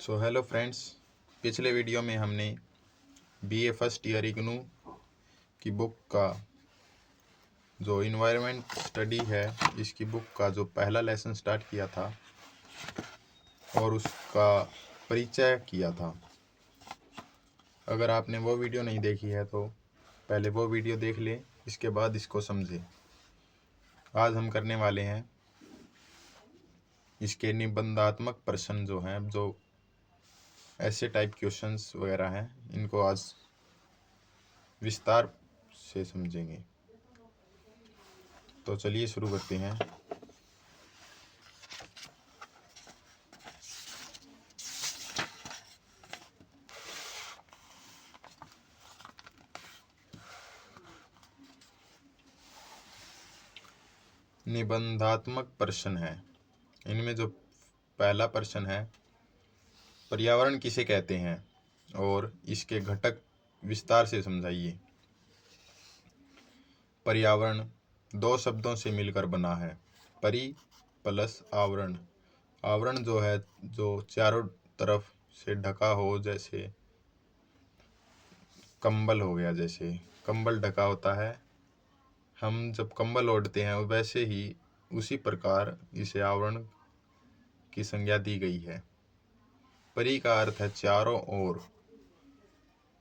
So hello friends, पिछले video में हमने बीए फर्स्ट ईयर इग्नू की बुक का जो इन्वायरमेंट स्टडी है इसकी बुक का जो पहला लेसन स्टार्ट किया था और उसका परिचय किया था। अगर आपने वो वीडियो नहीं देखी है तो पहले वो वीडियो देख लें, इसके बाद इसको समझें। आज हम करने वाले हैं इसके निबंधात्मक प्रश्न जो हैं, जो ऐसे टाइप क्वेश्चंस वगैरह हैं, इनको आज विस्तार से समझेंगे। तो चलिए शुरू करते हैं। निबंधात्मक प्रश्न है। इनमें जो पहला प्रश्न है, पर्यावरण किसे कहते हैं और इसके घटक विस्तार से समझाइए। पर्यावरण दो शब्दों से मिलकर बना है, परि प्लस आवरण। आवरण जो है जो चारों तरफ से ढका हो, जैसे कंबल हो गया, जैसे कंबल ढका होता है, हम जब कंबल ओढ़ते हैं वैसे ही उसी प्रकार इसे आवरण की संज्ञा दी गई है। परि का अर्थ है चारों ओर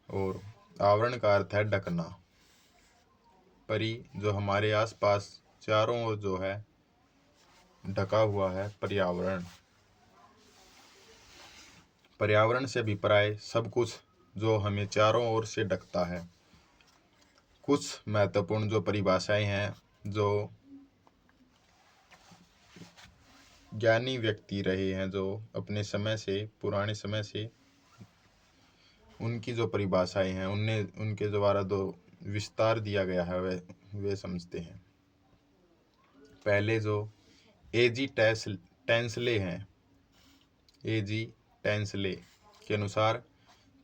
और आवरण का अर्थ है ढकना। परि जो हमारे आसपास चारों ओर जो है ढका हुआ है, पर्यावरण। पर्यावरण से अभिप्राय सब कुछ जो हमें चारों ओर से ढकता है। कुछ महत्वपूर्ण जो परिभाषाएं हैं, जो ज्ञानी व्यक्ति रहे हैं, जो अपने समय से, पुराने समय से, उनकी जो परिभाषाएं हैं उनके द्वारा जो विस्तार दिया गया है वे समझते हैं। पहले जो एजी टेंसले हैं, एजी टेंसले के अनुसार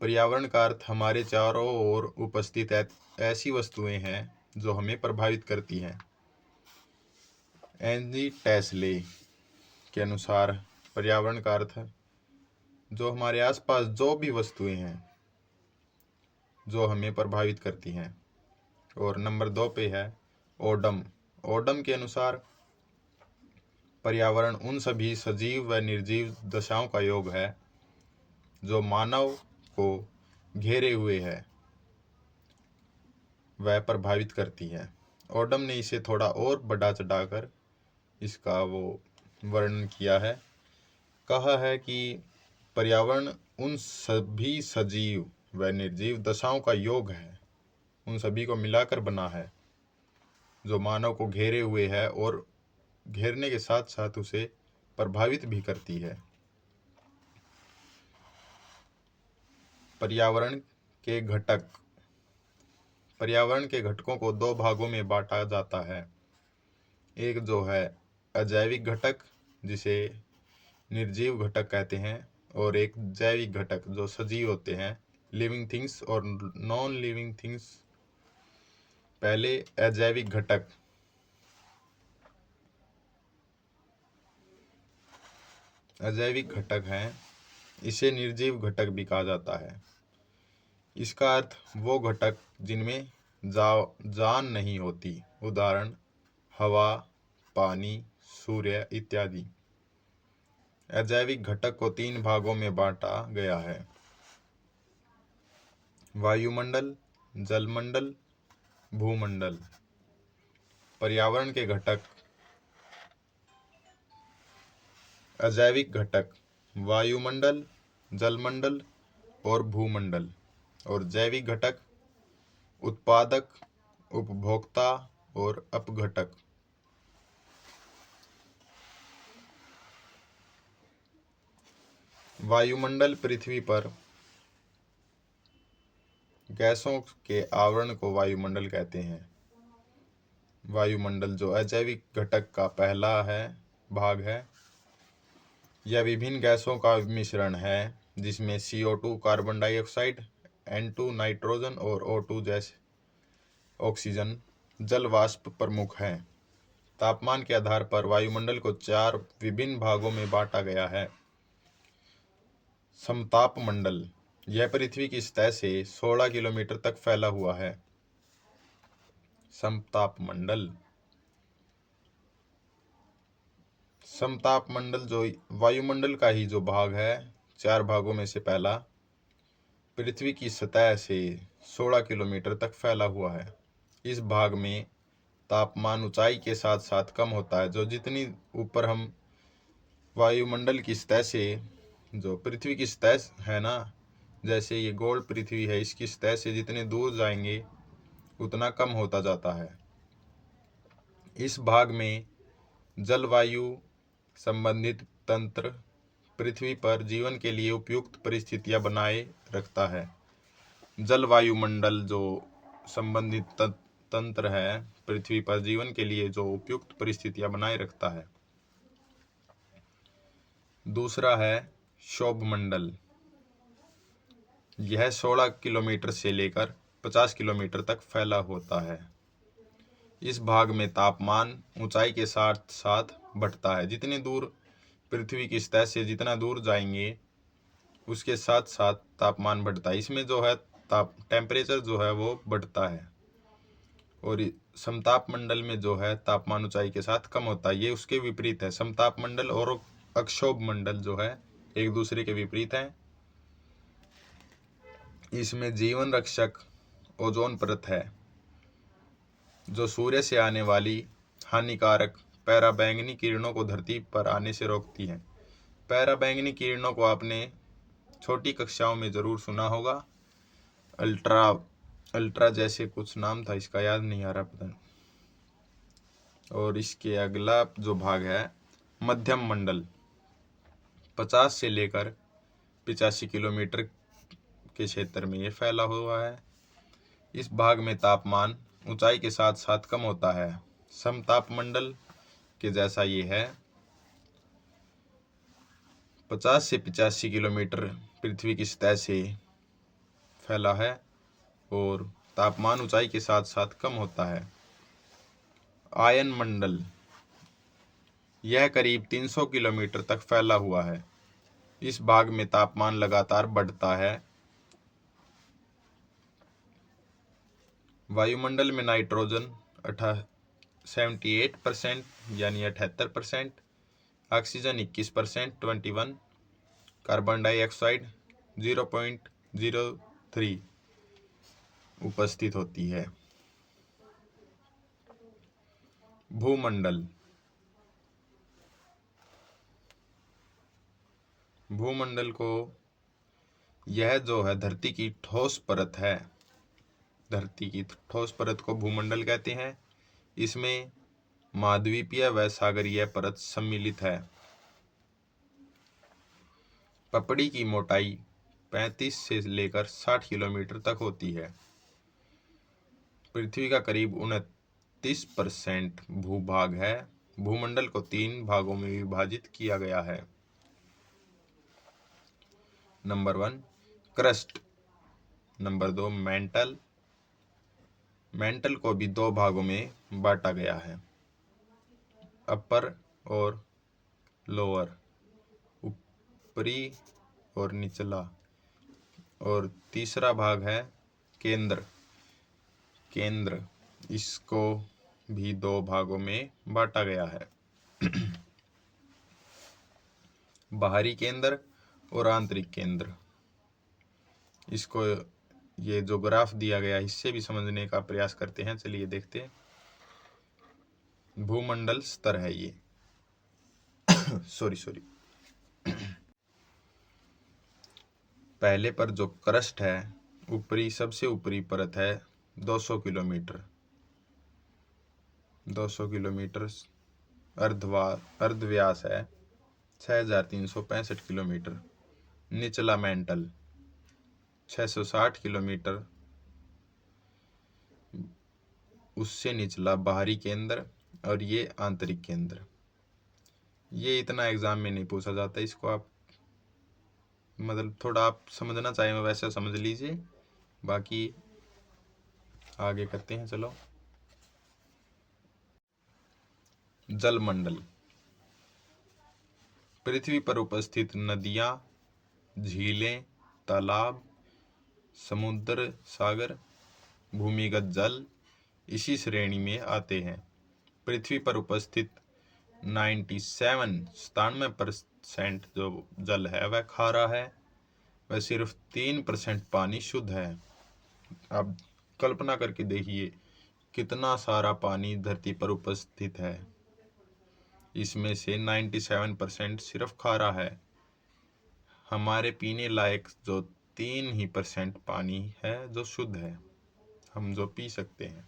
पर्यावरण का अर्थ हमारे चारों ओर उपस्थित ऐसी वस्तुएं हैं जो हमें प्रभावित करती हैं। एजी टेंसले के अनुसार पर्यावरण का अर्थ जो हमारे आसपास जो भी वस्तुएं हैं जो हमें प्रभावित करती हैं। और नंबर 2 पे है ओडम। ओडम के अनुसार पर्यावरण उन सभी सजीव व निर्जीव दशाओं का योग है जो मानव को घेरे हुए है, वह प्रभावित करती है। ओडम ने इसे थोड़ा और बढ़ा चढ़ाकर इसका वो वर्णन किया है। कहा है कि पर्यावरण उन सभी सजीव व निर्जीव दशाओं का योग है, उन सभी को मिलाकर बना है, जो मानव को घेरे हुए है और घेरने के साथ साथ उसे प्रभावित भी करती है। पर्यावरण के घटक। पर्यावरण के घटकों को दो भागों में बांटा जाता है। एक जो है अजैविक घटक, जिसे निर्जीव घटक कहते हैं, और एक जैविक घटक जो सजीव होते हैं, लिविंग थिंग्स और नॉन लिविंग थिंग्स। पहले अजैविक घटक। अजैविक घटक हैं, इसे निर्जीव घटक भी कहा जाता है। इसका अर्थ वो घटक जिनमें जान नहीं होती, उदाहरण हवा, पानी, सूर्य इत्यादि। अजैविक घटक को 3 भागों में बांटा गया है, वायुमंडल, जलमंडल, भूमंडल। पर्यावरण के घटक। अजैविक घटक वायुमंडल, जलमंडल और भूमंडल। और जैविक घटक उत्पादक, उपभोक्ता और अपघटक। वायुमंडल पृथ्वी पर गैसों के आवरण को वायुमंडल कहते हैं। वायुमंडल जो अजैविक घटक का पहला भाग है, यह विभिन्न गैसों का मिश्रण है, जिसमें CO2 carbon dioxide, N2 nitrogen और O2 जैसे ऑक्सीजन जल वाष्प प्रमुख हैं। तापमान के आधार पर वायुमंडल को 4 विभिन्न भागों में बांटा गया है। समताप मंडल, यह पृथ्वी की सतह से 16 किलोमीटर तक फैला हुआ है। समताप मंडल। समताप मंडल जो वायुमंडल का ही जो भाग है, 4 भागों में से पहला, पृथ्वी की सतह से 16 किलोमीटर तक फैला हुआ है। इस भाग में तापमान ऊंचाई के साथ साथ कम होता है। जो जितनी ऊपर हम वायुमंडल की सतह से, जो पृथ्वी की सतह है ना, जैसे ये गोल पृथ्वी है, इसकी सतह से जितने दूर जाएंगे उतना कम होता जाता है। इस भाग में जलवायु संबंधित तंत्र पृथ्वी पर जीवन के लिए उपयुक्त परिस्थितियां बनाए रखता है। जलवायु मंडल जो संबंधित तंत्र है पृथ्वी पर जीवन के लिए जो उपयुक्त परिस्थितियां बनाए रखता है। दूसरा है क्षोभ मंडल। यह 16 किलोमीटर से लेकर 50 किलोमीटर तक फैला होता है। इस भाग में तापमान ऊंचाई के साथ साथ बढ़ता है। जितनी दूर पृथ्वी की सतह से जितना दूर जाएंगे उसके साथ साथ तापमान बढ़ता है। इसमें जो है टेम्परेचर जो है वो बढ़ता है। और समताप मंडल में जो है तापमान ऊंचाई के साथ कम होता है। ये उसके विपरीत है। समताप मंडल और अक्षोभ मंडल जो है एक दूसरे के विपरीत हैं। इसमें जीवन रक्षक ओजोन परत है जो सूर्य से आने वाली हानिकारक पराबैंगनी किरणों को धरती पर आने से रोकती है। पराबैंगनी किरणों को आपने छोटी कक्षाओं में जरूर सुना होगा। अल्ट्रा जैसे कुछ नाम था, इसका याद नहीं आ रहा पता। और इसके अगला जो भाग है मध्यम मंडल, 50 से लेकर 85 किलोमीटर के क्षेत्र में ये फैला हुआ है। इस भाग में तापमान ऊंचाई के साथ साथ कम होता है। समताप मंडल के जैसा ये है। 50 से 85 किलोमीटर पृथ्वी की सतह से फैला है और तापमान ऊंचाई के साथ साथ कम होता है। आयन मंडल, यह करीब 300 किलोमीटर तक फैला हुआ है। इस भाग में तापमान लगातार बढ़ता है। वायुमंडल में नाइट्रोजन 78% यानी 78%, ऑक्सीजन 21% 21, कार्बन डाइऑक्साइड 0.03 उपस्थित होती है। भूमंडल, भूमंडल को यह जो है धरती की ठोस परत है, धरती की ठोस परत को भूमंडल कहते हैं। इसमें महाद्वीपीय व सागरीय परत सम्मिलित है। पपड़ी की मोटाई 35 से लेकर 60 किलोमीटर तक होती है। पृथ्वी का करीब 29% भूभाग है। भूमंडल को 3 भागों में विभाजित किया गया है। Number 1 crust, number 2 mental. Mental को भी 2 भागों में बांटा गया है, अपर और लोअर, ऊपरी और निचला। और तीसरा भाग है केंद्र, केंद्र, इसको भी 2 भागों में बांटा गया है, बाहरी केंद्र और आंतरिक केंद्र। इसको ये जो ग्राफ दिया गया है इससे भी समझने का प्रयास करते हैं। चलिए देखते हैं। भूमंडल स्तर है ये सॉरी पहले पर जो क्रस्ट है, ऊपरी सबसे ऊपरी परत है 200 किलोमीटर, 200 किलोमीटर अर्धव्यास है 6365 किलोमीटर। निचला मेंटल 660 किलोमीटर। उससे निचला बाहरी केंद्र और ये आंतरिक केंद्र। ये इतना एग्जाम में नहीं पूछा जाता, इसको आप मतलब थोड़ा आप समझना चाहिए वैसे समझ लीजिए, बाकी आगे करते हैं। चलो, जलमंडल, पृथ्वी पर उपस्थित नदियां, झीलें, तालाब, समुद्र, सागर, भूमिगत जल इसी श्रेणी में आते हैं। पृथ्वी पर उपस्थित 97% जो जल है वह खारा है, वह सिर्फ 3% पानी शुद्ध है। अब कल्पना करके देखिए कितना सारा पानी धरती पर उपस्थित है, इसमें से 97% सिर्फ खारा है। हमारे पीने लायक जो 3% पानी है जो शुद्ध है, हम जो पी सकते हैं।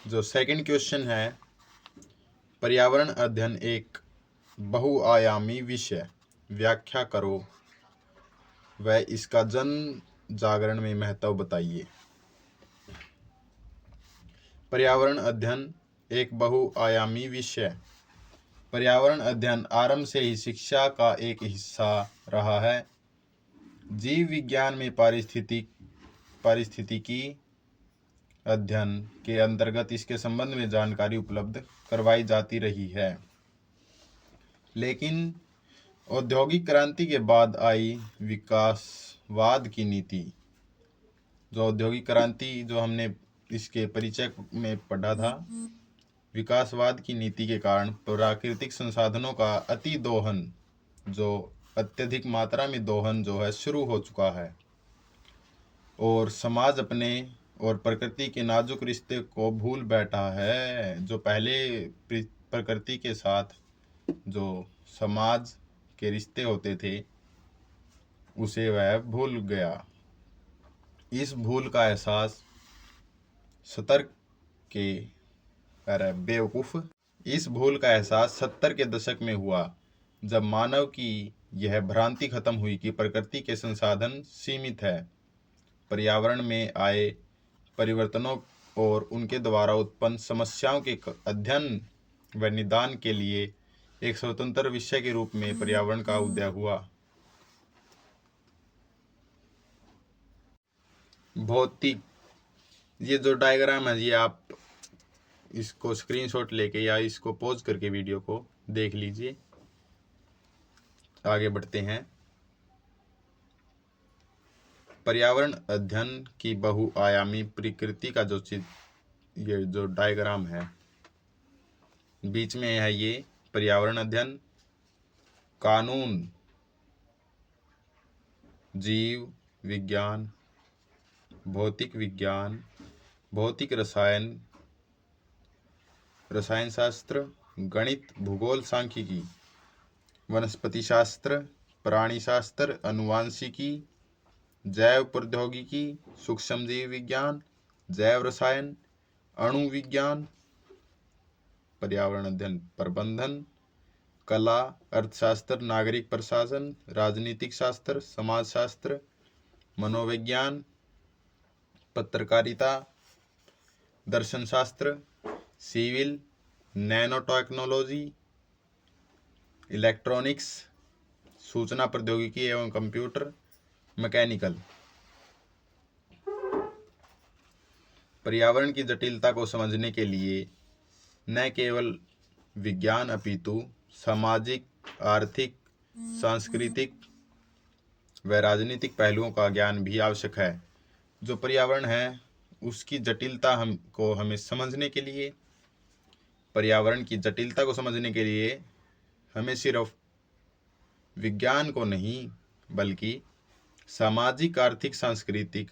जो सेकंड क्वेश्चन है, पर्यावरण अध्ययन एक बहुआयामी विषय, व्याख्या करो व इसका जन जागरण में महत्व बताइए। पर्यावरण अध्ययन एक बहुआयामी विषय। पर्यावरण अध्ययन आरंभ से ही शिक्षा का एक हिस्सा रहा है। जीव विज्ञान में पारिस्थितिकी अध्ययन के अंतर्गत इसके संबंध में जानकारी उपलब्ध करवाई जाती रही है, लेकिन औद्योगिक क्रांति के बाद आई विकासवाद की नीति, जो औद्योगिक क्रांति जो हमने इसके परिचय में पढ़ा था, विकासवाद की नीति के कारण प्राकृतिक संसाधनों का अति दोहन, जो अत्यधिक मात्रा में दोहन जो है शुरू हो चुका है, और समाज अपने और प्रकृति के नाजुक रिश्ते को भूल बैठा है। जो पहले प्रकृति के साथ जो समाज के रिश्ते होते थे उसे वह भूल गया। इस भूल का एहसास इस भूल का एहसास 70 के दशक में हुआ, जब मानव की यह भ्रांति खत्म हुई कि प्रकृति के संसाधन सीमित है। पर्यावरण में आए परिवर्तनों और उनके द्वारा उत्पन्न समस्याओं के अध्ययन व निदान के लिए एक स्वतंत्र विषय के रूप में पर्यावरण का उदय हुआ। भौतिक, ये जो डायग्राम है, ये आप इसको स्क्रीनशॉट लेके या इसको पॉज करके वीडियो को देख लीजिए। आगे बढ़ते हैं। पर्यावरण अध्ययन की बहुआयामी प्रकृति का ये जो डायग्राम है बीच में है, ये पर्यावरण अध्ययन, कानून, जीव विज्ञान, भौतिक विज्ञान, भौतिक रसायन, रसायन शास्त्र, गणित, भूगोल, सांख्यिकी, वनस्पति शास्त्र, प्राणी शास्त्र, अनुवांशिकी, जैव प्रौद्योगिकी, सूक्ष्मजीव विज्ञान, जैव रसायन, अणु विज्ञान, पर्यावरण अध्ययन प्रबंधन, कला, अर्थशास्त्र, नागरिक प्रशासन, राजनीतिक शास्त्र, समाजशास्त्र, मनोविज्ञान, पत्रकारिता, दर्शन शास्त्र, सिविल, नैनो टेक्नोलॉजी, इलेक्ट्रॉनिक्स, सूचना प्रौद्योगिकी एवं कंप्यूटर, मैकेनिकल। पर्यावरण की जटिलता को समझने के लिए न केवल विज्ञान अपितु सामाजिक, आर्थिक, सांस्कृतिक व राजनीतिक पहलुओं का ज्ञान भी आवश्यक है। जो पर्यावरण है उसकी जटिलता हमें समझने के लिए, पर्यावरण की जटिलता को समझने के लिए हमें सिर्फ विज्ञान को नहीं बल्कि सामाजिक, आर्थिक, सांस्कृतिक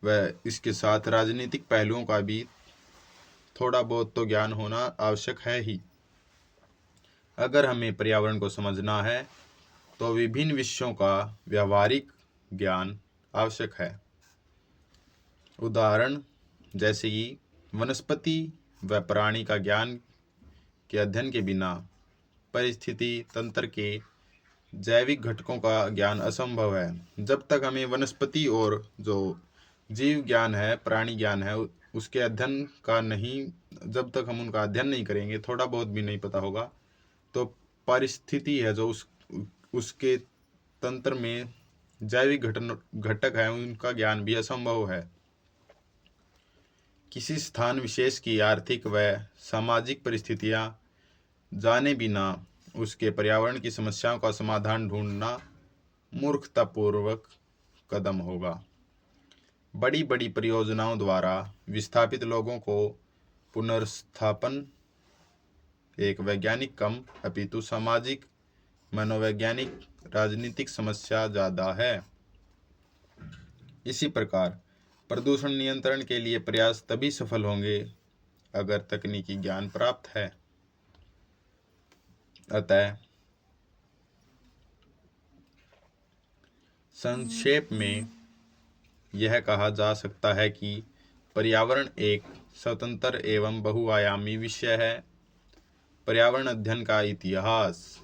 व इसके साथ राजनीतिक पहलुओं का भी थोड़ा बहुत तो ज्ञान होना आवश्यक है ही। अगर हमें पर्यावरण को समझना है तो विभिन्न विषयों का व्यावहारिक ज्ञान आवश्यक है। उदाहरण जैसे कि वनस्पति व प्राणी का ज्ञान के अध्ययन के बिना परिस्थिति तंत्र के जैविक घटकों का ज्ञान असंभव है। जब तक हमें वनस्पति और जो जीव ज्ञान है, प्राणी ज्ञान है, उसके अध्ययन का नहीं, जब तक हम उनका अध्ययन नहीं करेंगे, थोड़ा बहुत भी नहीं पता होगा, तो परिस्थिति है जो उसके तंत्र में जैविक घटक है, उनका ज्ञान भी असंभव है। किसी स्थान विशेष की आर्थिक व सामाजिक परिस्थितियां जाने बिना उसके पर्यावरण की समस्याओं का समाधान ढूंढना मूर्खतापूर्वक कदम होगा। बड़ी बड़ी परियोजनाओं द्वारा विस्थापित लोगों को पुनर्स्थापन एक वैज्ञानिक कम अपितु सामाजिक, मनोवैज्ञानिक, राजनीतिक समस्या ज़्यादा है। इसी प्रकार प्रदूषण नियंत्रण के लिए प्रयास तभी सफल होंगे अगर तकनीकी ज्ञान प्राप्त है। अतः संक्षेप में यह कहा जा सकता है कि पर्यावरण एक स्वतंत्र एवं बहुआयामी विषय है। पर्यावरण अध्ययन का इतिहास।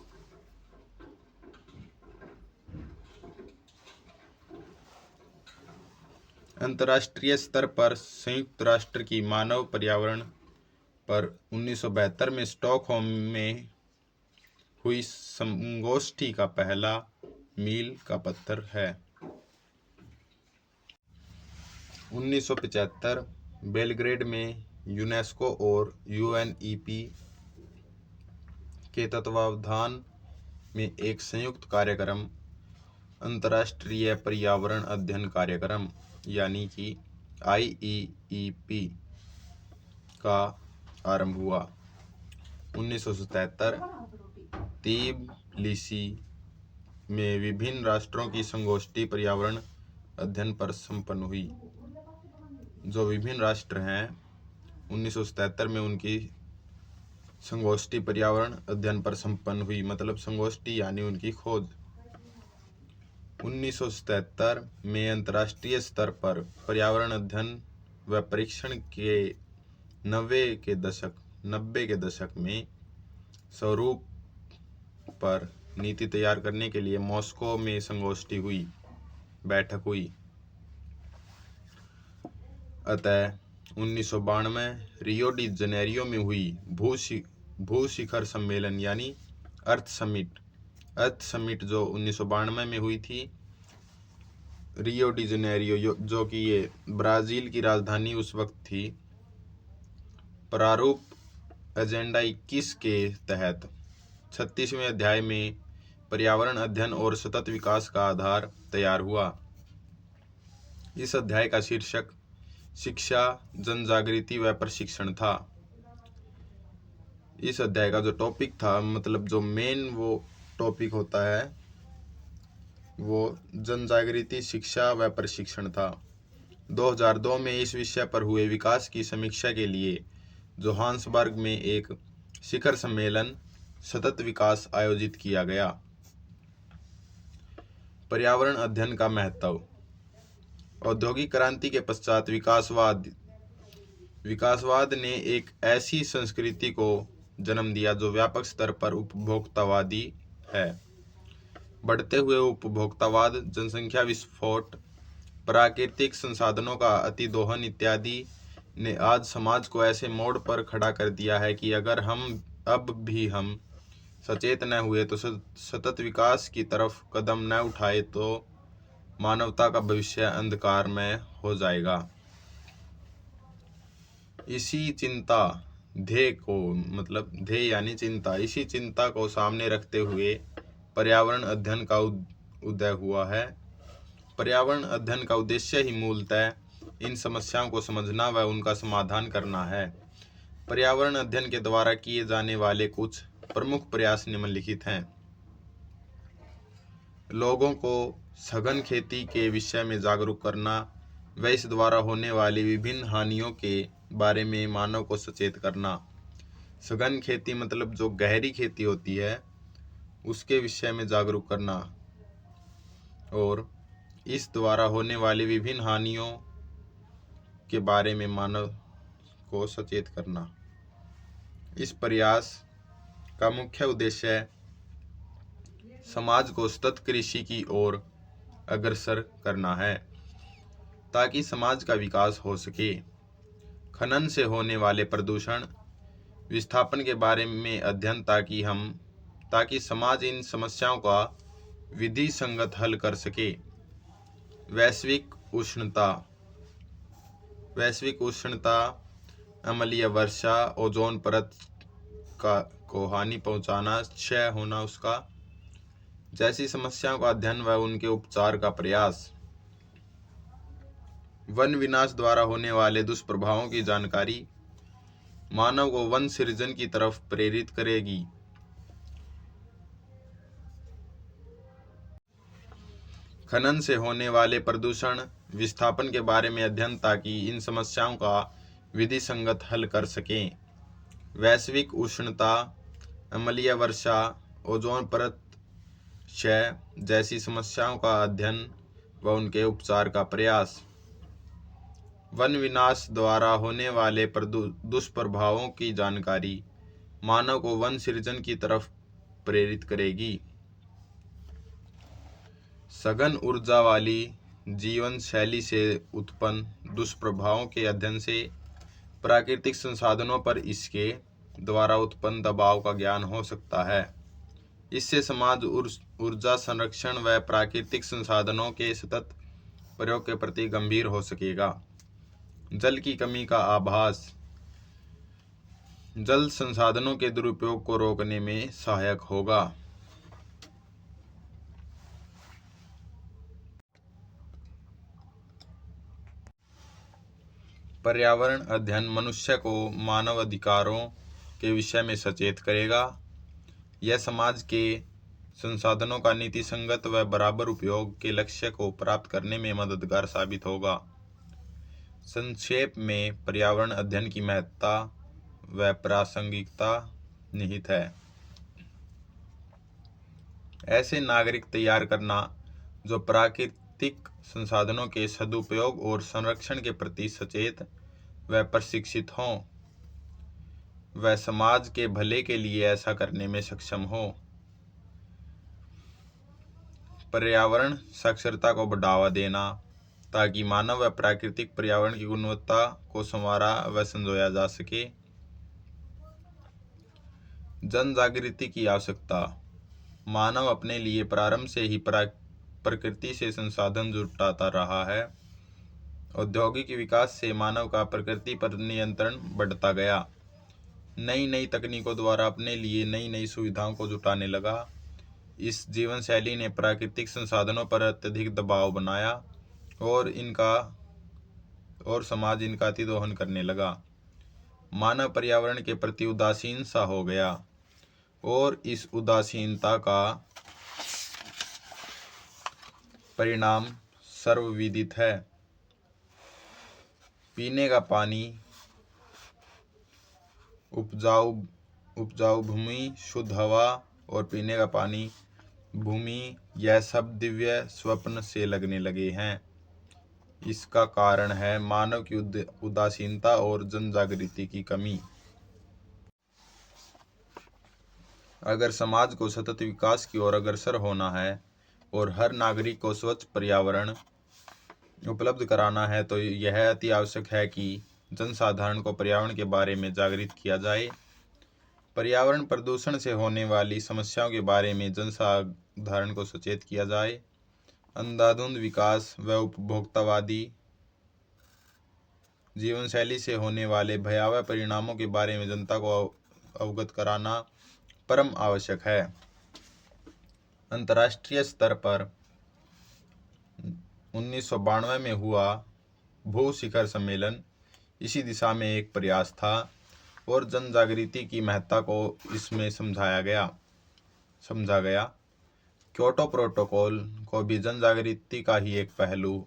अंतर्राष्ट्रीय स्तर पर संयुक्त राष्ट्र की मानव पर्यावरण पर 1972 में स्टॉकहोम में हुई संगोष्ठी का पहला मील का पत्थर है। 1975 बेलग्रेड में यूनेस्को और यूएनईपी के तत्वावधान में एक संयुक्त कार्यक्रम अंतर्राष्ट्रीय पर्यावरण अध्ययन कार्यक्रम यानी कि IEEP का आरंभ हुआ। 1977 त्बिलिसी में विभिन्न राष्ट्रों की संगोष्ठी पर्यावरण अध्ययन पर संपन्न हुई। जो विभिन्न राष्ट्र हैं 1977 में उनकी संगोष्ठी पर्यावरण अध्ययन पर संपन्न हुई, मतलब संगोष्ठी यानी उनकी खोज। 1977 में अंतर्राष्ट्रीय स्तर पर पर्यावरण अध्ययन व परीक्षण के 90 के दशक में स्वरूप पर नीति तैयार करने के लिए मॉस्को में संगोष्ठी बैठक हुई। अतः 1992 रियो डी जनेरियो में हुई भू शिखर सम्मेलन यानी अर्थ समिट जो 1992 में हुई थी रियो डी जनेरियो, जो कि ये ब्राज़ील की राजधानी उस वक्त थी। प्रारूप एजेंडा 21 के तहत 36वें अध्याय में पर्यावरण अध्ययन और सतत विकास का आधार तैयार हुआ। इस अध्याय का शीर्षक शिक्षा, जनजागृति व प्रशिक्षण था। इस अध्याय का जो टॉपिक था, मतलब जो मेन वो टॉपिक होता है, वो जनजागृति, शिक्षा व प्रशिक्षण था। 2002 में इस विषय पर हुए विकास की समीक्षा के लिए जोहान्सबर्ग में एक शिखर सम्मेलन सतत विकास आयोजित किया गया। पर्यावरण अध्ययन का महत्व। औद्योगिक क्रांति के पश्चात विकासवाद ने एक ऐसी संस्कृति को जन्म दिया जो व्यापक स्तर पर उपभोक्तावादी है। बढ़ते हुए उपभोक्तावाद, जनसंख्या विस्फोट, प्राकृतिक संसाधनों का अतिदोहन इत्यादि ने आज समाज को ऐसे मोड़ पर खड़ा कर दिया है कि अगर हम सचेत न हुए तो सतत विकास की तरफ कदम न उठाए तो मानवता का भविष्य अंधकारमय हो जाएगा। इसी चिंता यानी चिंता, इसी चिंता को सामने रखते हुए पर्यावरण अध्ययन का उदय हुआ है। पर्यावरण अध्ययन का उद्देश्य ही मूलतः इन समस्याओं को समझना व उनका समाधान करना है। पर्यावरण अध्ययन के द्वारा किए जाने वाले कुछ प्रमुख प्रयास निम्नलिखित हैं। लोगों को सघन खेती के विषय में जागरूक करना व इस द्वारा होने वाली विभिन्न हानियों के बारे में मानव को सचेत करना। सघन खेती मतलब जो गहरी खेती होती है उसके विषय में जागरूक करना और इस द्वारा होने वाली विभिन्न हानियों के बारे में मानव को सचेत करना। इस प्रयास का मुख्य उद्देश्य समाज को सतत कृषि की ओर अग्रसर करना है ताकि समाज का विकास हो सके। खनन से होने वाले प्रदूषण, विस्थापन के बारे में अध्ययन ताकि समाज इन समस्याओं का विधि संगत हल कर सके। वैश्विक वैश्विक उष्णता, अम्लीय वर्षा, ओजोन परत को हानि पहुंचाना, क्षय होना उसका जैसी समस्याओं का अध्ययन व उनके उपचार का प्रयास। वन विनाश द्वारा होने वाले दुष्प्रभावों की जानकारी मानव को वन सृजन की तरफ प्रेरित करेगी। खनन से होने वाले प्रदूषण विस्थापन के बारे में अध्ययन ताकि इन समस्याओं का विधि संगत हल कर सकें। वैश्विक उष्णता, अम्लीय वर्षा, ओजोन परत क्षय जैसी समस्याओं का अध्ययन व उनके उपचार का प्रयास। वन विनाश द्वारा होने वाले दुष्प्रभावों की जानकारी मानव को वन सृजन की तरफ प्रेरित करेगी। सघन ऊर्जा वाली जीवन शैली से उत्पन्न दुष्प्रभावों के अध्ययन से प्राकृतिक संसाधनों पर इसके द्वारा उत्पन्न दबाव का ज्ञान हो सकता है। इससे समाज ऊर्जा संरक्षण व प्राकृतिक संसाधनों के सतत प्रयोग के प्रति गंभीर हो सकेगा। जल की कमी का आभास जल संसाधनों के दुरुपयोग को रोकने में सहायक होगा। पर्यावरण अध्ययन मनुष्य को मानव अधिकारों के विषय में सचेत करेगा। यह समाज के संसाधनों का नीति संगत व बराबर उपयोग के लक्ष्य को प्राप्त करने में मददगार साबित होगा। संक्षेप में पर्यावरण अध्ययन की महत्ता व प्रासंगिकता निहित है। ऐसे नागरिक तैयार करना जो प्राकृतिक संसाधनों के सदुपयोग और संरक्षण के प्रति सचेत व प्रशिक्षित हों, व समाज के भले के लिए ऐसा करने में सक्षम हो। पर्यावरण साक्षरता को बढ़ावा देना ताकि मानव व प्राकृतिक पर्यावरण की गुणवत्ता को संवारा व संजोया जा सके। जन जागृति की आवश्यकता मानव अपने लिए प्रारंभ से ही प्रकृति से संसाधन जुटाता रहा है। औद्योगिक विकास से मानव का प्रकृति पर नियंत्रण बढ़ता गया। नई नई तकनीकों द्वारा अपने लिए नई नई सुविधाओं को जुटाने लगा। इस जीवन शैली ने प्राकृतिक संसाधनों पर अत्यधिक दबाव बनाया और समाज इनका अतिदोहन करने लगा। मानव पर्यावरण के प्रति उदासीन सा हो गया और इस उदासीनता का परिणाम सर्वविदित है। पीने का पानी, उपजाऊ भूमि, शुद्ध हवा और पीने का पानी, भूमि, यह सब दिव्य स्वप्न से लगने लगे हैं। इसका कारण है मानव की उदासीनता और जन जागृति की कमी। अगर समाज को सतत विकास की ओर अग्रसर होना है और हर नागरिक को स्वच्छ पर्यावरण उपलब्ध कराना है तो यह अति आवश्यक है कि जनसाधारण को पर्यावरण के बारे में जागृत किया जाए। पर्यावरण प्रदूषण से होने वाली समस्याओं के बारे में जनसाधारण को सचेत किया जाए। अंधाधुंध विकास व उपभोक्तावादी जीवन शैली से होने वाले भयावह परिणामों के बारे में जनता को अवगत कराना परम आवश्यक है। अंतर्राष्ट्रीय स्तर पर 1992 में हुआ भू शिखर सम्मेलन इसी दिशा में एक प्रयास था और जन जागृति की महत्ता को इसमें समझा गया। क्योटो प्रोटोकॉल को भी जन जागृति का ही एक पहलू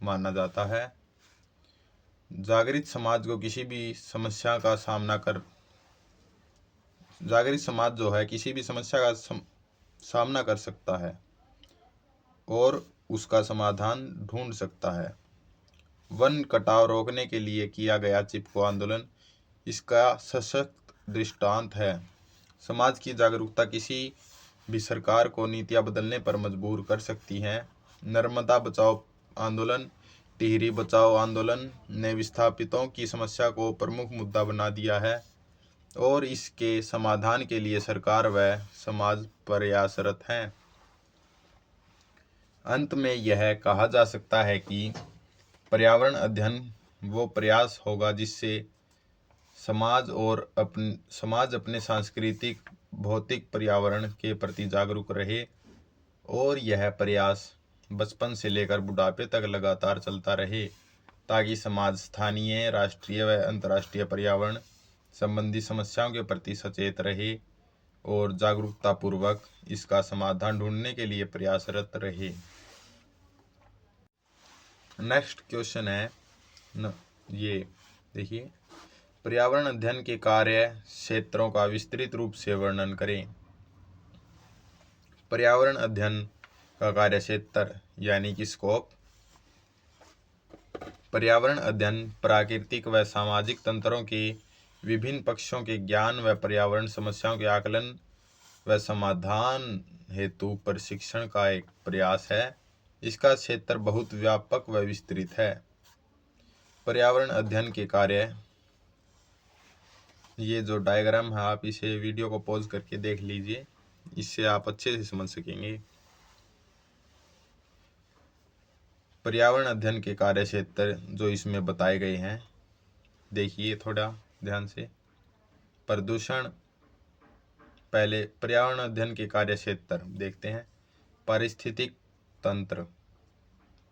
माना जाता है। जागृत समाज किसी भी समस्या का सामना कर सकता है और उसका समाधान ढूंढ सकता है। वन कटाव रोकने के लिए किया गया चिपको आंदोलन इसका सशक्त दृष्टांत है। समाज की जागरूकता किसी भी सरकार को नीतियां बदलने पर मजबूर कर सकती है। नर्मदा बचाओ आंदोलन, टिहरी बचाओ आंदोलन ने विस्थापितों की समस्या को प्रमुख मुद्दा बना दिया है और इसके समाधान के लिए सरकार व समाज प्रयासरत हैं। अंत में यह कहा जा सकता है कि पर्यावरण अध्ययन वो प्रयास होगा जिससे समाज अपने सांस्कृतिक भौतिक पर्यावरण के प्रति जागरूक रहे और यह प्रयास बचपन से लेकर बुढ़ापे तक लगातार चलता रहे, ताकि समाज स्थानीय, राष्ट्रीय व अंतर्राष्ट्रीय पर्यावरण संबंधी समस्याओं के प्रति सचेत रहे और जागरूकतापूर्वक इसका समाधान ढूंढने के लिए प्रयासरत रहे। नेक्स्ट क्वेश्चन है ये देखिए, पर्यावरण अध्ययन के कार्य क्षेत्रों का विस्तृत रूप से वर्णन करें। पर्यावरण अध्ययन का कार्य क्षेत्र यानी कि स्कोप। पर्यावरण अध्ययन प्राकृतिक व सामाजिक तंत्रों के विभिन्न पक्षों के ज्ञान व पर्यावरण समस्याओं के आकलन व समाधान हेतु प्रशिक्षण का एक प्रयास है। इसका क्षेत्र बहुत व्यापक व विस्तृत है। पर्यावरण अध्ययन के कार्य, ये जो डायग्राम है आप इसे वीडियो को पॉज करके देख लीजिए, इससे आप अच्छे से समझ सकेंगे। पर्यावरण अध्ययन के कार्य क्षेत्र जो इसमें बताए गए हैं, देखिए थोड़ा ध्यान से। प्रदूषण, पहले पर्यावरण अध्ययन के कार्य क्षेत्र देखते हैं। पारिस्थितिक तंत्र,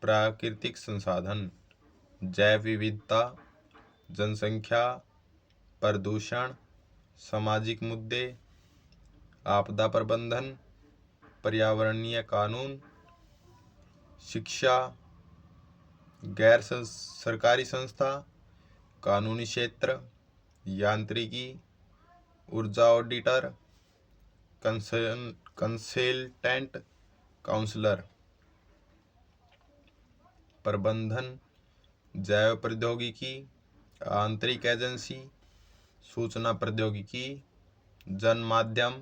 प्राकृतिक संसाधन, जैव विविधता, जनसंख्या, प्रदूषण, सामाजिक मुद्दे, आपदा प्रबंधन, पर्यावरणीय कानून, शिक्षा, गैर सरकारी संस्था, कानूनी क्षेत्र, यांत्रिकी, ऊर्जा ऑडिटर, कंसल्टेंट, काउंसलर, प्रबंधन, जैव प्रौद्योगिकी, आंतरिक एजेंसी, सूचना प्रौद्योगिकी, जनमाध्यम,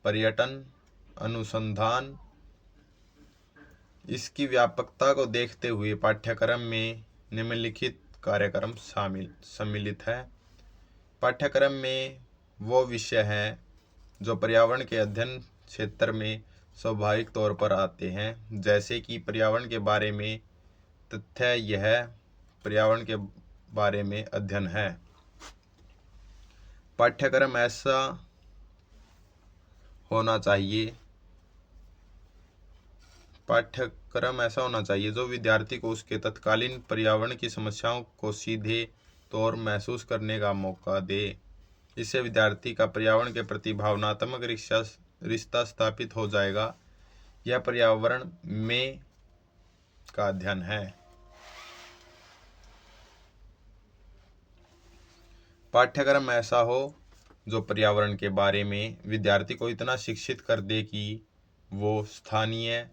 पर्यटन, अनुसंधान। इसकी व्यापकता को देखते हुए पाठ्यक्रम में निम्नलिखित कार्यक्रम सम्मिलित है। पाठ्यक्रम में वो विषय हैं जो पर्यावरण के अध्ययन क्षेत्र में स्वाभाविक तौर पर आते हैं, जैसे कि पर्यावरण के बारे में तथ्य, यह पर्यावरण के बारे में अध्ययन है। पाठ्यक्रम ऐसा होना चाहिए जो विद्यार्थी को उसके तत्कालीन पर्यावरण की समस्याओं को सीधे तौर महसूस करने का मौका दे। इससे विद्यार्थी का पर्यावरण के प्रति भावनात्मक रिश्ता स्थापित हो जाएगा। यह पर्यावरण में का अध्ययन है। पाठ्यक्रम ऐसा हो जो पर्यावरण के बारे में विद्यार्थी को इतना शिक्षित कर दे कि वो स्थानीय,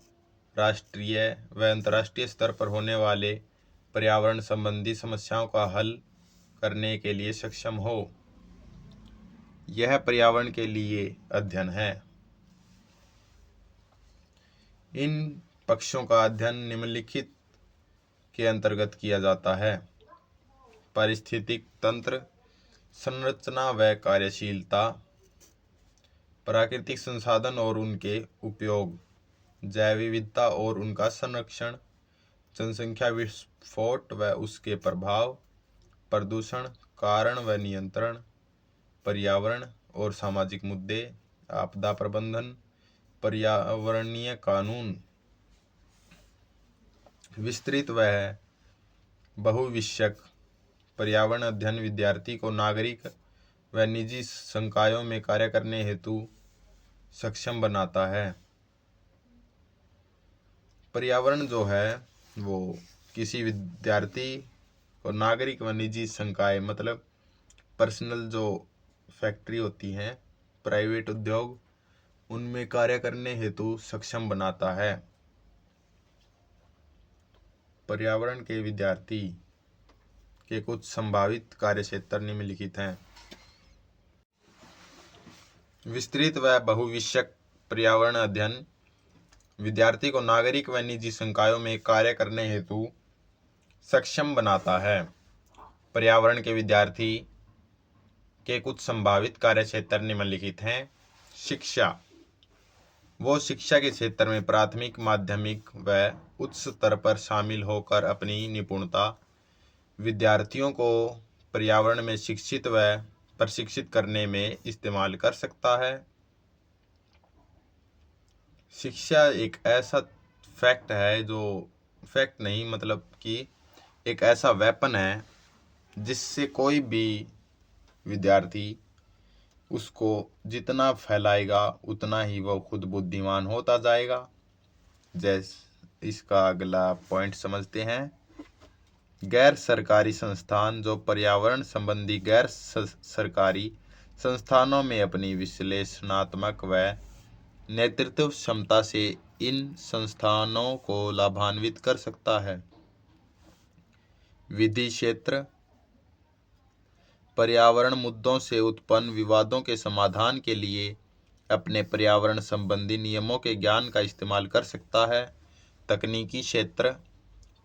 राष्ट्रीय व अंतर्राष्ट्रीय स्तर पर होने वाले पर्यावरण संबंधी समस्याओं का हल करने के लिए सक्षम हो। यह पर्यावरण के लिए अध्ययन है। इन पक्षों का अध्ययन निम्नलिखित के अंतर्गत किया जाता है। पारिस्थितिक तंत्र, संरचना व कार्यशीलता, प्राकृतिक संसाधन और उनके उपयोग, जैव विविधता और उनका संरक्षण, जनसंख्या विस्फोट व उसके प्रभाव, प्रदूषण, कारण व नियंत्रण, पर्यावरण और सामाजिक मुद्दे, आपदा प्रबंधन, पर्यावरणीय कानून। विस्तृत व बहुविषयक पर्यावरण अध्ययन विद्यार्थी को नागरिक व निजी संकायों में कार्य करने हेतु सक्षम बनाता है। पर्यावरण जो है वो किसी विद्यार्थी को नागरिक व निजी संकाय, मतलब पर्सनल जो फैक्ट्री होती हैं, प्राइवेट उद्योग, उनमें कार्य करने हेतु सक्षम बनाता है। पर्यावरण के विद्यार्थी के कुछ संभावित कार्यक्षेत्र निम्नलिखित हैं। विस्तृत व बहुविषयक पर्यावरण अध्ययन विद्यार्थी को नागरिक व निजी संकायों में कार्य करने हेतु सक्षम बनाता है। पर्यावरण के विद्यार्थी के कुछ संभावित कार्यक्षेत्र निम्नलिखित हैं। शिक्षा, वो शिक्षा के क्षेत्र में प्राथमिक, माध्यमिक व उच्च स्तर पर शामिल होकर अपनी निपुणता विद्यार्थियों को पर्यावरण में शिक्षित व प्रशिक्षित करने में इस्तेमाल कर सकता है। शिक्षा एक ऐसा फैक्ट है जो फैक्ट नहीं मतलब कि एक ऐसा वेपन है जिससे कोई भी विद्यार्थी उसको जितना फैलाएगा उतना ही वह खुद बुद्धिमान होता जाएगा। जैसे इसका अगला पॉइंट समझते हैं। गैर सरकारी संस्थान जो पर्यावरण संबंधी गैर सरकारी संस्थानों में अपनी विश्लेषणात्मक व नेतृत्व क्षमता से इन संस्थानों को लाभान्वित कर सकता है। विधि क्षेत्र पर्यावरण मुद्दों से उत्पन्न विवादों के समाधान के लिए अपने पर्यावरण संबंधी नियमों के ज्ञान का इस्तेमाल कर सकता है। तकनीकी क्षेत्र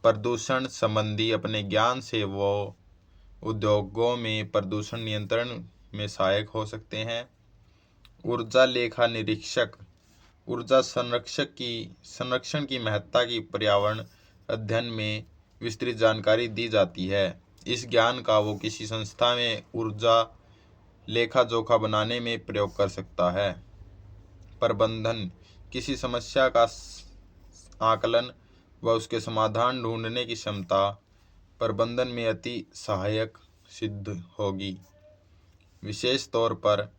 प्रदूषण संबंधी अपने ज्ञान से वो उद्योगों में प्रदूषण नियंत्रण में सहायक हो सकते हैं। ऊर्जा लेखा निरीक्षक ऊर्जा संरक्षण की महत्ता की पर्यावरण अध्ययन में विस्तृत जानकारी दी जाती है। इस ज्ञान का वो किसी संस्था में ऊर्जा लेखा जोखा बनाने में प्रयोग कर सकता है। प्रबंधन किसी समस्या का आकलन व उसके समाधान ढूंढने की क्षमता प्रबंधन में अति सहायक सिद्ध होगी। विशेष तौर पर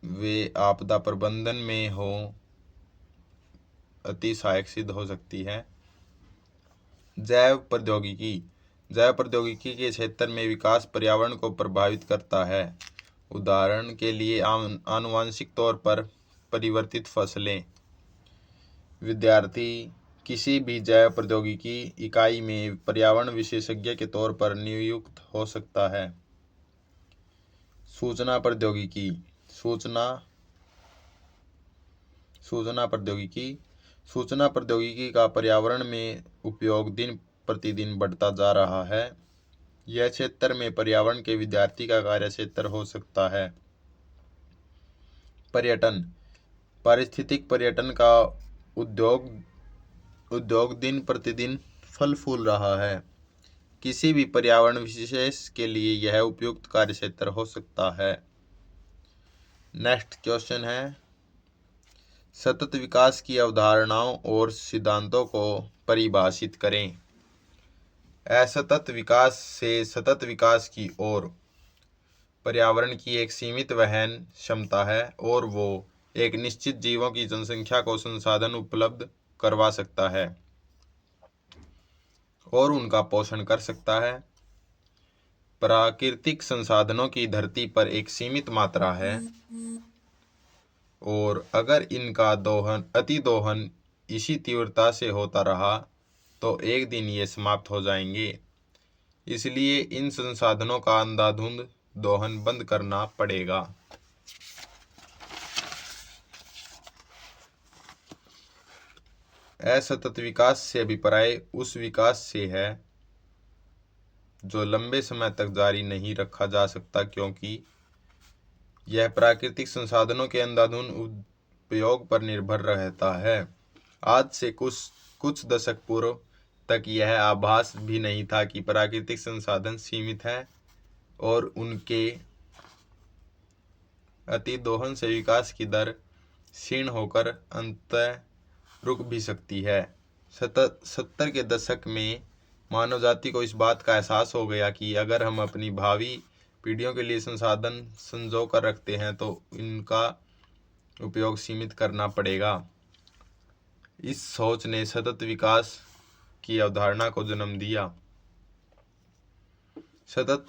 वे आपदा प्रबंधन में हो अति सहायक सिद्ध हो सकती है। जैव प्रौद्योगिकी के क्षेत्र में विकास पर्यावरण को प्रभावित करता है। उदाहरण के लिए आनुवांशिक तौर पर परिवर्तित फसलें। विद्यार्थी किसी भी जैव प्रौद्योगिकी इकाई में पर्यावरण विशेषज्ञ के तौर पर नियुक्त हो सकता है। सूचना प्रौद्योगिकी का पर्यावरण में उपयोग दिन प्रतिदिन बढ़ता जा रहा है। यह क्षेत्र में पर्यावरण के विद्यार्थी का कार्य क्षेत्र हो सकता है। पर्यटन पारिस्थितिक पर्यटन का उद्योग दिन प्रतिदिन फल फूल रहा है। किसी भी पर्यावरण विशेष के लिए यह उपयुक्त कार्य क्षेत्र हो सकता है। नेक्स्ट क्वेश्चन है, सतत विकास की अवधारणाओं और सिद्धांतों को परिभाषित करें। असतत विकास से सतत विकास की ओर पर्यावरण की एक सीमित वहन क्षमता है और वो एक निश्चित जीवों की जनसंख्या को संसाधन उपलब्ध करवा सकता है और उनका पोषण कर सकता है। प्राकृतिक संसाधनों की धरती पर एक सीमित मात्रा है और अगर इनका अतिदोहन इसी तीव्रता से होता रहा तो एक दिन ये समाप्त हो जाएंगे। इसलिए इन संसाधनों का अंधाधुंध दोहन बंद करना पड़ेगा। असतत विकास से अभिप्राय उस विकास से है जो लंबे समय तक जारी नहीं रखा जा सकता, क्योंकि यह प्राकृतिक संसाधनों के अंधाधुंध उपयोग पर निर्भर रहता है। आज से कुछ दशक पूर्व तक यह आभास भी नहीं था कि प्राकृतिक संसाधन सीमित हैं और उनके अतिदोहन से विकास की दर क्षीण होकर अंततः रुक भी सकती है। 70 के दशक में मानव जाति को इस बात का एहसास हो गया कि अगर हम अपनी भावी पीढ़ियों के लिए संसाधन संजो कर रखते हैं तो इनका उपयोग सीमित करना पड़ेगा। इस सोच ने सतत विकास की अवधारणा को जन्म दिया। सतत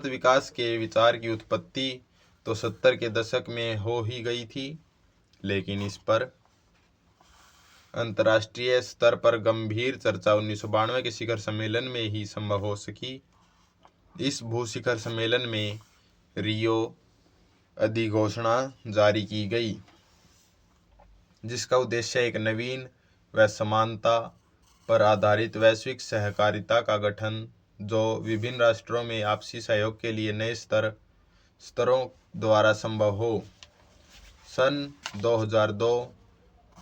विकास के विचार की उत्पत्ति तो 70 के दशक में हो ही गई थी, लेकिन इस पर अंतर्राष्ट्रीय स्तर पर गंभीर चर्चा 1992 के शिखर सम्मेलन में ही संभव हो सकी। इस भूशिखर सम्मेलन में रियो अधिघोषणा जारी की गई, जिसका उद्देश्य एक नवीन व समानता पर आधारित वैश्विक सहकारिता का गठन, जो विभिन्न राष्ट्रों में आपसी सहयोग के लिए नए स्तरों द्वारा संभव हो। सन 2002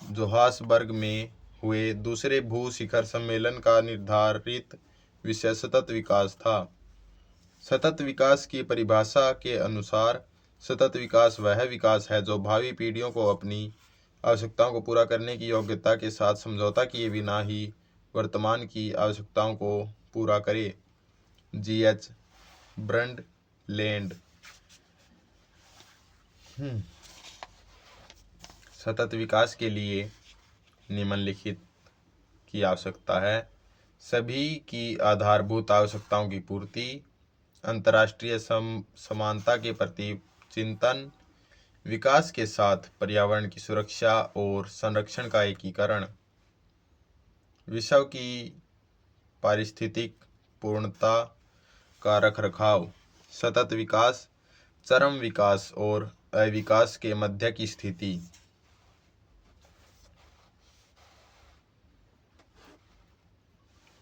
जोहान्सबर्ग में हुए दूसरे भू शिखर सम्मेलन का निर्धारित विषय सतत विकास था। सतत विकास की परिभाषा के अनुसार सतत विकास वह विकास है जो भावी पीढ़ियों को अपनी आवश्यकताओं को पूरा करने की योग्यता के साथ समझौता किए बिना ही वर्तमान की आवश्यकताओं को पूरा करे। G.H. ब्रंडलेंड। सतत विकास के लिए निम्नलिखित की आवश्यकता है: सभी की आधारभूत आवश्यकताओं की पूर्ति, अंतर्राष्ट्रीय समानता के प्रति चिंतन, विकास के साथ पर्यावरण की सुरक्षा और संरक्षण का एकीकरण, विश्व की पारिस्थितिक पूर्णता का रखरखाव। सतत विकास चरम विकास और अविकास के मध्य की स्थिति।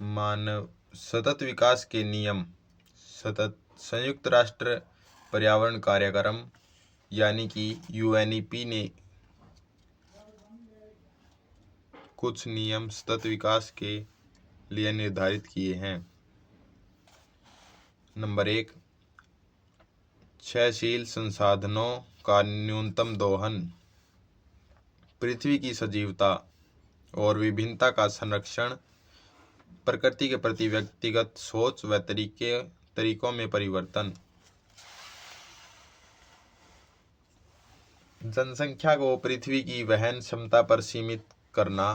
मानव सतत विकास के नियम। संयुक्त राष्ट्र पर्यावरण कार्यक्रम यानी कि UNEP ने कुछ नियम सतत विकास के लिए निर्धारित किए हैं। नंबर 1, क्षयशील संसाधनों का न्यूनतम दोहन, पृथ्वी की सजीवता और विभिन्नता का संरक्षण, प्रकृति के प्रति व्यक्तिगत सोच व तरीकों में परिवर्तन। जनसंख्या को पृथ्वी की वहन क्षमता पर सीमित करना,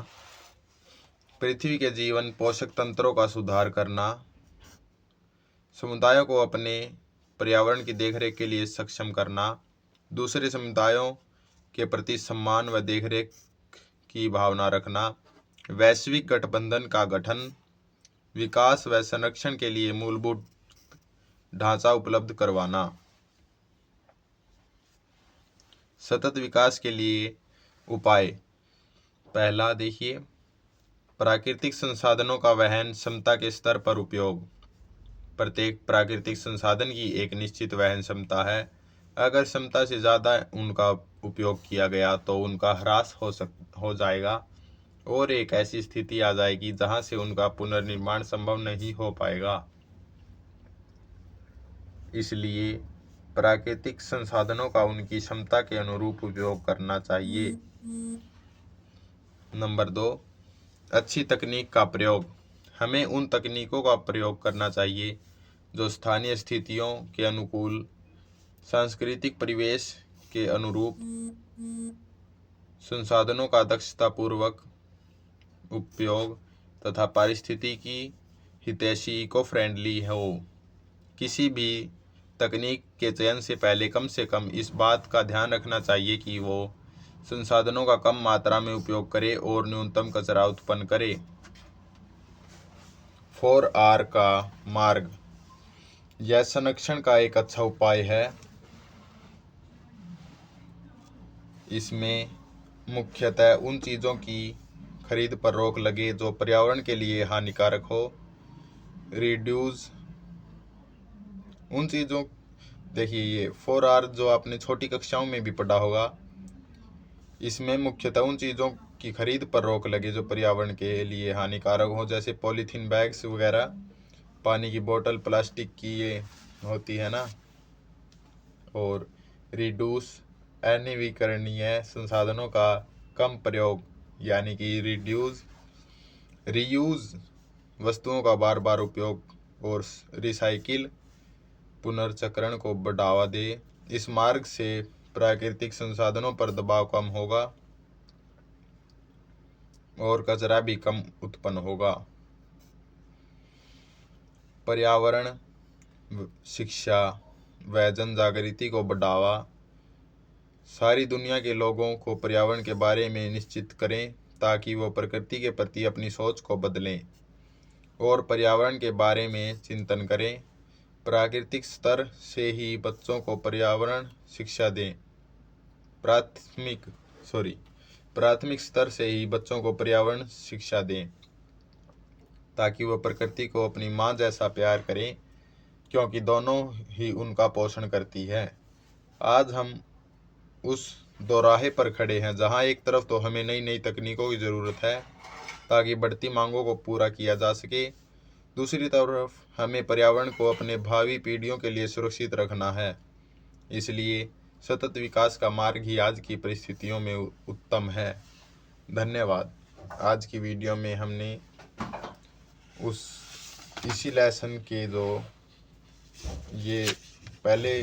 पृथ्वी के जीवन पोषक तंत्रों का सुधार करना, समुदायों को अपने पर्यावरण की देखरेख के लिए सक्षम करना, दूसरे समुदायों के प्रति सम्मान व देखरेख की भावना रखना, वैश्विक गठबंधन का गठन, विकास व संरक्षण के लिए मूलभूत ढांचा उपलब्ध करवाना। सतत विकास के लिए उपाय। पहला देखिए, प्राकृतिक संसाधनों का वहन क्षमता के स्तर पर उपयोग। प्रत्येक प्राकृतिक संसाधन की एक निश्चित वहन क्षमता है। अगर क्षमता से ज़्यादा उनका उपयोग किया गया तो उनका ह्रास हो जाएगा और एक ऐसी स्थिति आ जाएगी जहां से उनका पुनर्निर्माण संभव नहीं हो पाएगा। इसलिए प्राकृतिक संसाधनों का उनकी क्षमता के अनुरूप उपयोग करना चाहिए। नंबर 2, अच्छी तकनीक का प्रयोग। हमें उन तकनीकों का प्रयोग करना चाहिए जो स्थानीय स्थितियों के अनुकूल, सांस्कृतिक परिवेश के अनुरूप, संसाधनों का दक्षतापूर्वक उपयोग तथा पारिस्थितिकी हितैषी इको फ्रेंडली हो। किसी भी तकनीक के चयन से पहले कम से कम इस बात का ध्यान रखना चाहिए कि वो संसाधनों का कम मात्रा में उपयोग करे और न्यूनतम कचरा उत्पन्न करे। 4R का मार्ग। यह संरक्षण का एक अच्छा उपाय है। इसमें मुख्यतः उन चीज़ों की खरीद पर रोक लगे जो पर्यावरण के लिए हानिकारक हो। रिड्यूस उन चीज़ों, देखिए ये 4R जो आपने छोटी कक्षाओं में भी पढ़ा होगा, इसमें मुख्यतः उन चीज़ों की खरीद पर रोक लगे जो पर्यावरण के लिए हानिकारक हो, जैसे पॉलीथीन बैग्स वगैरह, पानी की बोतल प्लास्टिक की ये होती है ना। और रिड्यूस अनवीकरणीय संसाधनों का कम प्रयोग यानी कि रिड्यूस। रीयूज वस्तुओं का बार बार उपयोग और रिसाइकिल पुनर्चक्रण को बढ़ावा दे। इस मार्ग से प्राकृतिक संसाधनों पर दबाव कम होगा और कचरा भी कम उत्पन्न होगा। पर्यावरण शिक्षा व जन जागृति को बढ़ावा। सारी दुनिया के लोगों को पर्यावरण के बारे में निश्चित करें ताकि वो प्रकृति के प्रति अपनी सोच को बदलें और पर्यावरण के बारे में चिंतन करें। प्राकृतिक स्तर से ही बच्चों को पर्यावरण शिक्षा दें। प्राथमिक स्तर से ही बच्चों को पर्यावरण शिक्षा दें ताकि वह प्रकृति को अपनी माँ जैसा प्यार करें, क्योंकि दोनों ही उनका पोषण करती है। आज हम उस दोराहे पर खड़े हैं जहां एक तरफ तो हमें नई नई तकनीकों की ज़रूरत है ताकि बढ़ती मांगों को पूरा किया जा सके। दूसरी तरफ हमें पर्यावरण को अपने भावी पीढ़ियों के लिए सुरक्षित रखना है। इसलिए सतत विकास का मार्ग ही आज की परिस्थितियों में उत्तम है। धन्यवाद। आज की वीडियो में हमने इसी लेसन के जो ये पहले